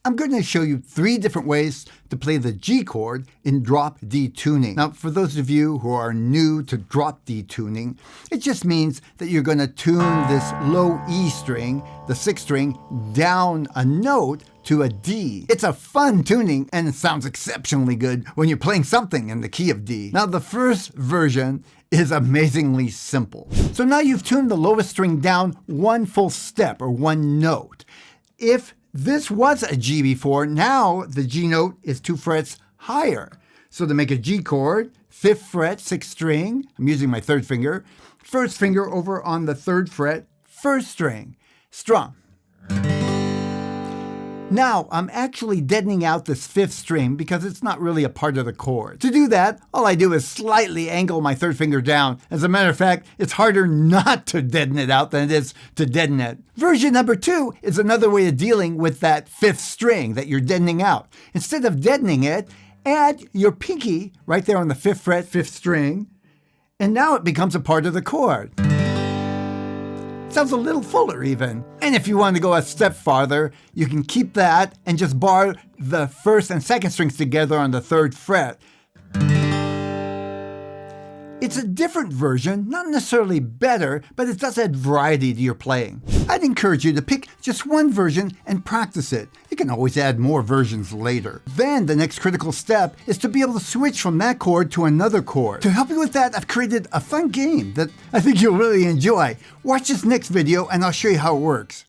I'm going to show you 3 different ways to play the G chord in drop D tuning. Now, for those of you who are new to drop D tuning, it just means that you're going to tune this low E string, the 6th string, down a note to a D. It's a fun tuning and it sounds exceptionally good when you're playing something in the key of D. Now, the first version is amazingly simple. So now you've tuned the lowest string down 1 full step or 1 note. If this was a G before, now the G note is 2 frets higher. So to make a G chord, 5th fret, 6th string, I'm using my 3rd finger, 1st finger over on the 3rd fret, 1st string, strum. Now, I'm actually deadening out this 5th string because it's not really a part of the chord. To do that, all I do is slightly angle my 3rd finger down. As a matter of fact, it's harder not to deaden it out than it is to deaden it. Version number 2 is another way of dealing with that 5th string that you're deadening out. Instead of deadening it, add your pinky right there on the 5th fret, 5th string, and now it becomes a part of the chord. Sounds a little fuller even. And if you want to go a step farther, you can keep that and just bar the 1st and 2nd strings together on the 3rd fret. It's a different version, not necessarily better, but it does add variety to your playing. I'd encourage you to pick just one version and practice it. You can always add more versions later. Then the next critical step is to be able to switch from that chord to another chord. To help you with that, I've created a fun game that I think you'll really enjoy. Watch this next video and I'll show you how it works.